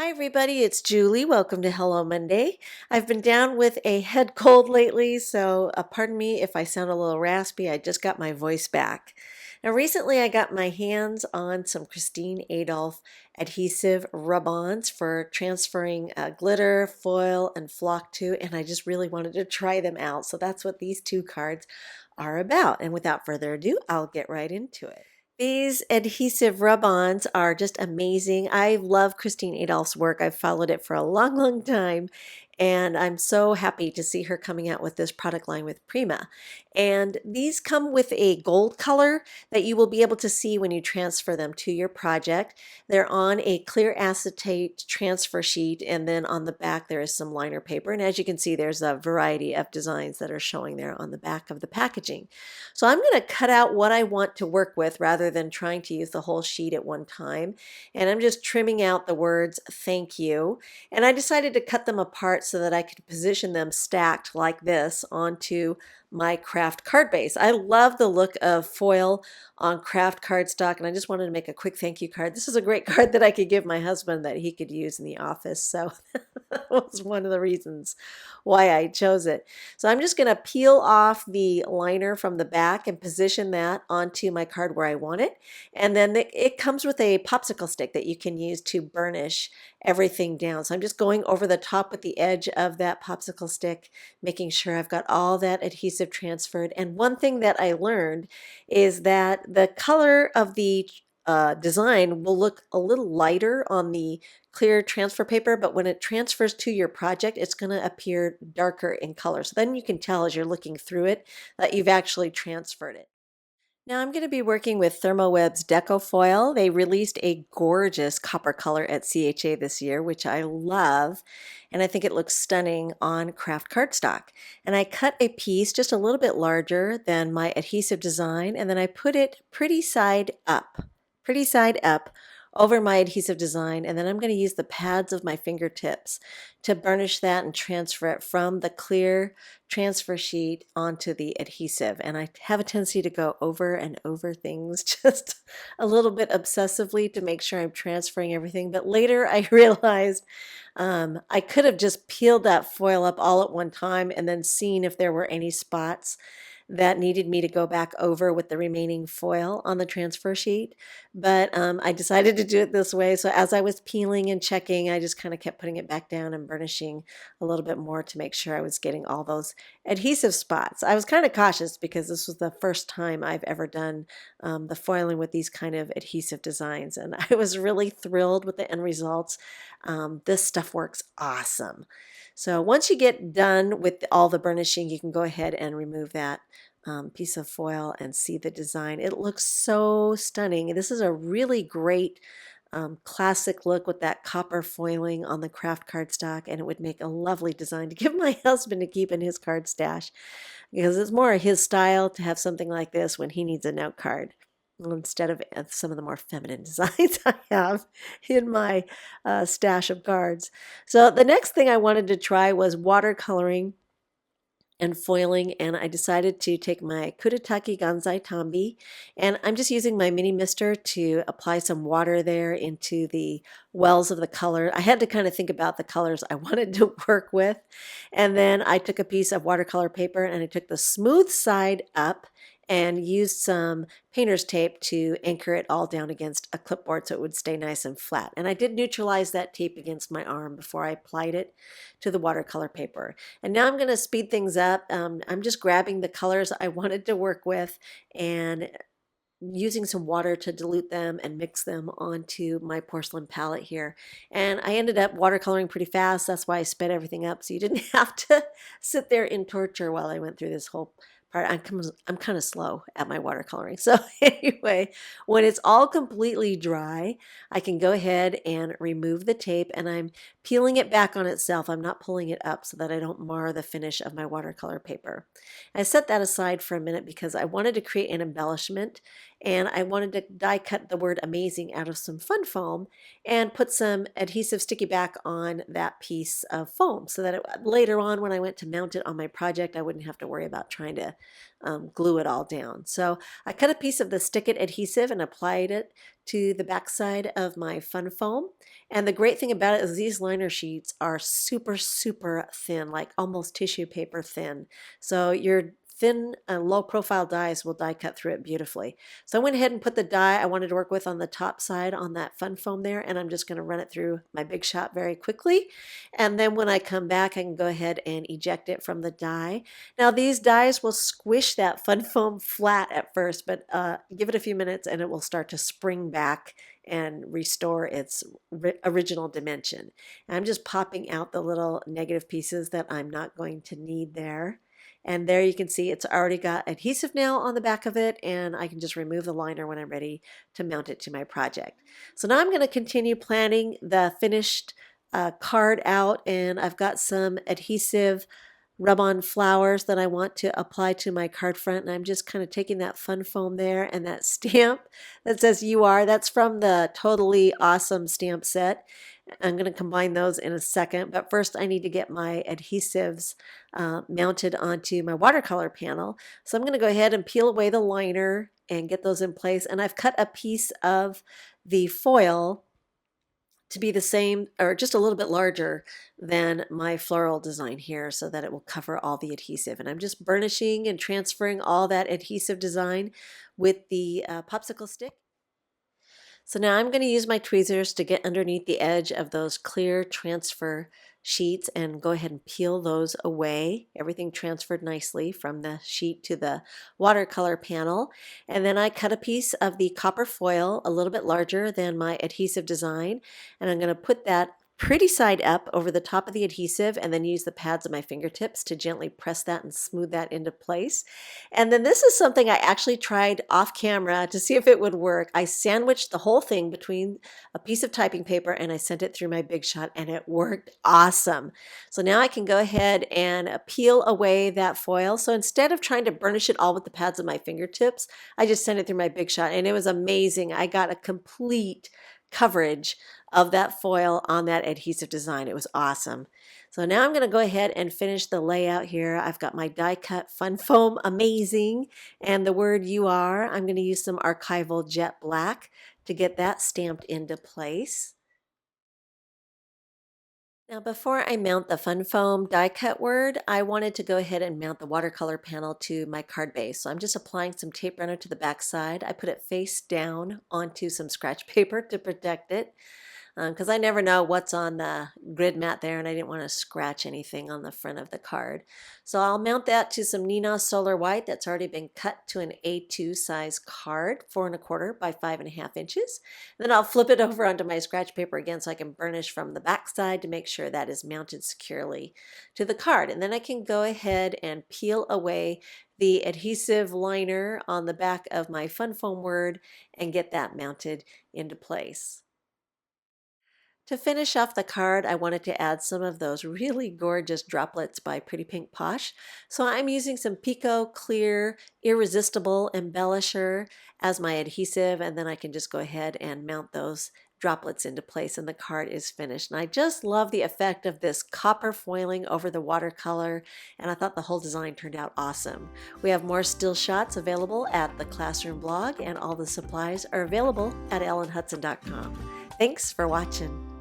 Hi, everybody. It's Julie. Welcome to Hello Monday. I've been down with a head cold lately, so pardon me if I sound a little raspy. I just got my voice back. Now, recently I got my hands on some Christine Adolph adhesive rub-ons for transferring glitter, foil, and flock to, and I just really wanted to try them out. So that's what these two cards are about. And without further ado, I'll get right into it. These adhesive rub-ons are just amazing. I love Christine Adolph's work. I've followed it for a long, long time, and I'm so happy to see her coming out with this product line with Prima. And these come with a gold color that you will be able to see when you transfer them to your project. They're on a clear acetate transfer sheet, and then on the back there is some liner paper. And as you can see, there's a variety of designs that are showing there on the back of the packaging. So I'm going to cut out what I want to work with rather than trying to use the whole sheet at one time. And I'm just trimming out the words thank you. And I decided to cut them apart so that I could position them stacked like this onto my craft card base. I love the look of foil on craft cardstock, and I just wanted to make a quick thank you card. This is a great card that I could give my husband that he could use in the office. So that was one of the reasons why I chose it. So I'm just going to peel off the liner from the back and position that onto my card where I want it. And then it comes with a popsicle stick that you can use to burnish everything down. So I'm just going over the top with the edge of that popsicle stick, making sure I've got all that adhesive transferred. And one thing that I learned is that the color of the design will look a little lighter on the clear transfer paper, but when it transfers to your project, it's going to appear darker in color. So then you can tell as you're looking through it that you've actually transferred it. Now I'm going to be working with Thermo Deco foil. They released a gorgeous copper color at CHA this year, which I love, and I think it looks stunning on craft cardstock. And I cut a piece just a little bit larger than my adhesive design, and then I put it pretty side up over my adhesive design, and then I'm going to use the pads of my fingertips to burnish that and transfer it from the clear transfer sheet onto the adhesive. And I have a tendency to go over and over things just a little bit obsessively to make sure I'm transferring everything. But later I realized I could have just peeled that foil up all at one time and then seen if there were any spots that needed me to go back over with the remaining foil on the transfer sheet. But I decided to do it this way. So as I was peeling and checking, I just kind of kept putting it back down and burnishing a little bit more to make sure I was getting all those adhesive spots. I was kind of cautious because this was the first time I've ever done the foiling with these kind of adhesive designs. And I was really thrilled with the end results. This stuff works awesome. So once you get done with all the burnishing, you can go ahead and remove that piece of foil and see the design. It looks so stunning. This is a really great classic look with that copper foiling on the craft cardstock, and it would make a lovely design to give my husband to keep in his card stash because it's more his style to have something like this when he needs a note card instead of some of the more feminine designs I have in my stash of cards. So the next thing I wanted to try was watercoloring and foiling, and I decided to take my Kuretake Ganzai Tambi, and I'm just using my mini mister to apply some water there into the wells of the color. I had to kind of think about the colors I wanted to work with, and then I took a piece of watercolor paper and I took the smooth side up and used some painter's tape to anchor it all down against a clipboard so it would stay nice and flat. And I did neutralize that tape against my arm before I applied it to the watercolor paper. And now I'm going to speed things up. I'm just grabbing the colors I wanted to work with and using some water to dilute them and mix them onto my porcelain palette here. And I ended up watercoloring pretty fast. That's why I sped everything up so you didn't have to sit there in torture while I went through this whole part. I'm kind of slow at my watercoloring. So anyway, when it's all completely dry, I can go ahead and remove the tape, and I'm peeling it back on itself. I'm not pulling it up so that I don't mar the finish of my watercolor paper. I set that aside for a minute because I wanted to create an embellishment, and I wanted to die cut the word amazing out of some fun foam and put some adhesive sticky back on that piece of foam so that later on when I went to mount it on my project, I wouldn't have to worry about trying to glue it all down. So I cut a piece of the Stick It adhesive and applied it to the back side of my fun foam. And the great thing about it is these liner sheets are super, super thin, like almost tissue paper thin. So your thin low profile dies will die cut through it beautifully. So I went ahead and put the die I wanted to work with on the top side on that fun foam there, and I'm just going to run it through my Big Shot very quickly. And then when I come back, I can go ahead and eject it from the die. Now these dies will squish that fun foam flat at first, but give it a few minutes and it will start to spring back and restore its original dimension. And I'm just popping out the little negative pieces that I'm not going to need there. And there you can see it's already got adhesive now on the back of it, and I can just remove the liner when I'm ready to mount it to my project. So now I'm going to continue planning the finished card out, and I've got some adhesive rub-on flowers that I want to apply to my card front, and I'm just kind of taking that fun foam there and that stamp that says "You Are." That's from the Totally Awesome stamp set. I'm going to combine those in a second, but first I need to get my adhesives mounted onto my watercolor panel. So I'm going to go ahead and peel away the liner and get those in place, and I've cut a piece of the foil to be the same or just a little bit larger than my floral design here so that it will cover all the adhesive. And I'm just burnishing and transferring all that adhesive design with the popsicle stick. So now I'm going to use my tweezers to get underneath the edge of those clear transfer sheets and go ahead and peel those away. Everything transferred nicely from the sheet to the watercolor panel. And then I cut a piece of the copper foil a little bit larger than my adhesive design, and I'm going to put that pretty side up over the top of the adhesive and then use the pads of my fingertips to gently press that and smooth that into place. And then this is something I actually tried off camera to see if it would work. I sandwiched the whole thing between a piece of typing paper and I sent it through my Big Shot, and it worked awesome. So now I can go ahead and peel away that foil. So instead of trying to burnish it all with the pads of my fingertips, I just sent it through my Big Shot, and it was amazing. I got a complete coverage of that foil on that adhesive design. It was awesome. So now I'm going to go ahead and finish the layout here. I've got my die cut fun foam amazing and the word "You Are." I'm going to use some archival jet black to get that stamped into place. Now before I mount the fun foam die cut word, I wanted to go ahead and mount the watercolor panel to my card base. So I'm just applying some tape runner to the back side. I put it face down onto some scratch paper to protect it, because I never know what's on the grid mat there, and I didn't want to scratch anything on the front of the card. So I'll mount that to some Neenah Solar White that's already been cut to an A2 size card, 4 1/4 by 5 1/2 inches. Then I'll flip it over onto my scratch paper again so I can burnish from the back side to make sure that is mounted securely to the card. And then I can go ahead and peel away the adhesive liner on the back of my fun foam word and get that mounted into place. To finish off the card, I wanted to add some of those really gorgeous droplets by Pretty Pink Posh. So I'm using some Pico Clear Irresistible Embellisher as my adhesive, and then I can just go ahead and mount those droplets into place and the card is finished. And I just love the effect of this copper foiling over the watercolor, and I thought the whole design turned out awesome. We have more still shots available at the Classroom blog, and all the supplies are available at ellenhutson.com. Thanks for watching.